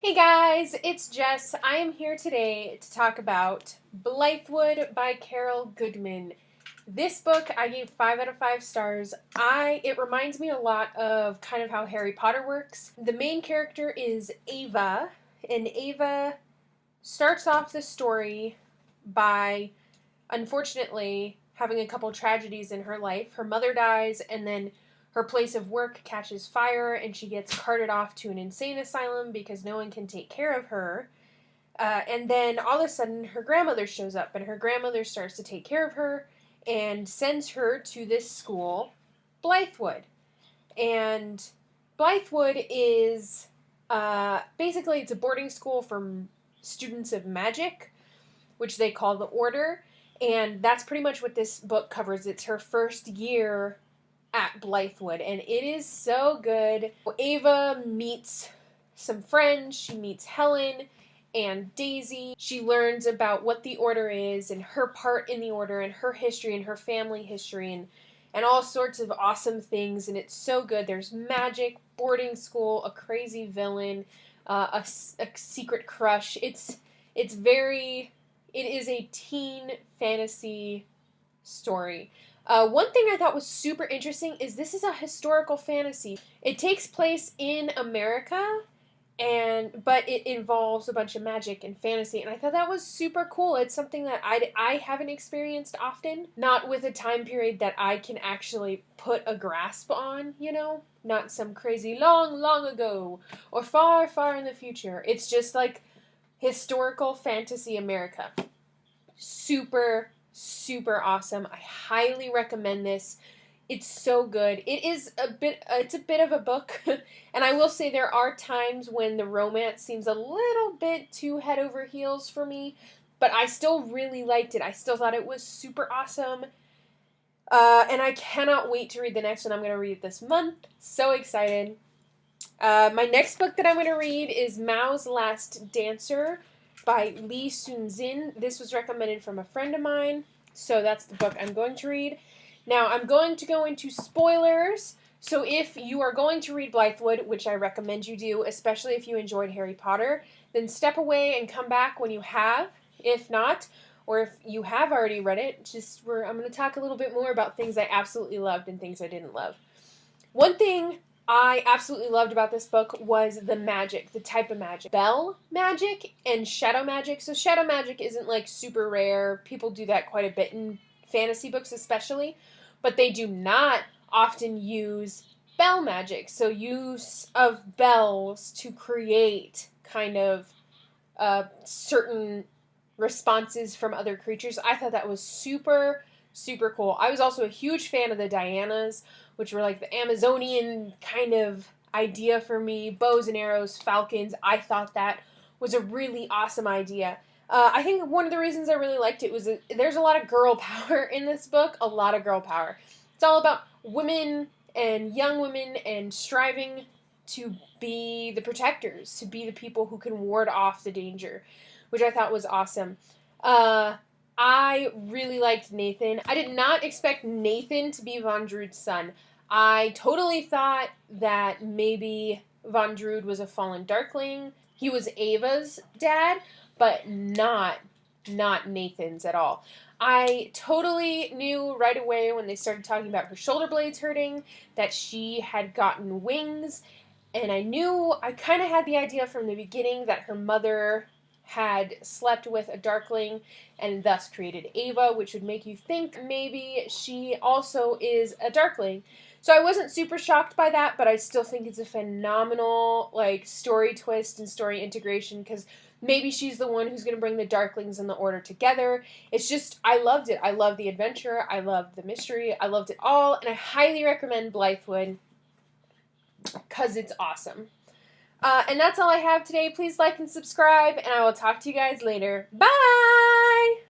Hey guys, it's Jess. I am here today to talk about Blythewood by Carol Goodman. This book I gave 5 out of 5 stars. It reminds me a lot of kind of how Harry Potter works. The main character is Ava, and Ava starts off the story by, unfortunately, having a couple tragedies in her life. Her mother dies, and then her place of work catches fire, and she gets carted off to an insane asylum because no one can take care of her. And then all of a sudden, her grandmother shows up, and her grandmother starts to take care of her and sends her to this school, Blythewood. And Blythewood is basically it's a boarding school for students of magic, which they call the Order. And that's pretty much what this book covers. It's her first year at Blythewood, and it is so good. Ava meets some friends. She meets Helen and Daisy. She learns about what the Order is and her part in the Order and her history and her family history and all sorts of awesome things, and it's so good. There's magic, boarding school, a crazy villain, a secret crush. It is a teen fantasy story. One thing I thought was super interesting is this is a historical fantasy. It takes place in America, but it involves a bunch of magic and fantasy, and I thought that was super cool. It's something that I haven't experienced often, not with a time period that I can actually put a grasp on, not some crazy long, long ago or far, far in the future. It's just like historical fantasy America. Super awesome. I highly recommend this. It's so good. It's a bit of a book, and I will say there are times when the romance seems a little bit too head over heels for me, but I still really liked it. I still thought it was super awesome, and I cannot wait to read the next one. I'm going to read it this month. So excited. My next book that I'm going to read is Mao's Last Dancer by Lee Sun-Jin. This was recommended from a friend of mine, so that's the book I'm going to read. Now, I'm going to go into spoilers, so if you are going to read Blythewood, which I recommend you do, especially if you enjoyed Harry Potter, then step away and come back when you have. If not, or if you have already read it, I'm going to talk a little bit more about things I absolutely loved and things I didn't love. One thing I absolutely loved about this book was the magic, the type of magic. Spell magic and shadow magic. So shadow magic isn't like super rare. People do that quite a bit in fantasy books especially, but they do not often use bell magic. So use of bells to create kind of certain responses from other creatures. I thought that was super cool. I was also a huge fan of the Dianas, which were like the Amazonian kind of idea for me. Bows and arrows, falcons. I thought that was a really awesome idea. I think one of the reasons I really liked it was there's a lot of girl power in this book. A lot of girl power. It's all about women and young women and striving to be the protectors, to be the people who can ward off the danger, which I thought was awesome. I really liked Nathan. I did not expect Nathan to be Von Drood's son. I totally thought that maybe Von Drood was a fallen Darkling. He was Ava's dad, but not Nathan's at all. I totally knew right away when they started talking about her shoulder blades hurting that she had gotten wings, and I kind of had the idea from the beginning that her mother had slept with a Darkling and thus created Ava, which would make you think maybe she also is a Darkling. So I wasn't super shocked by that, but I still think it's a phenomenal story twist and story integration, because maybe she's the one who's going to bring the Darklings and the Order together. It's just, I loved it. I loved the adventure. I loved the mystery. I loved it all, and I highly recommend Blythewood because it's awesome. And that's all I have today. Please like and subscribe, and I will talk to you guys later. Bye!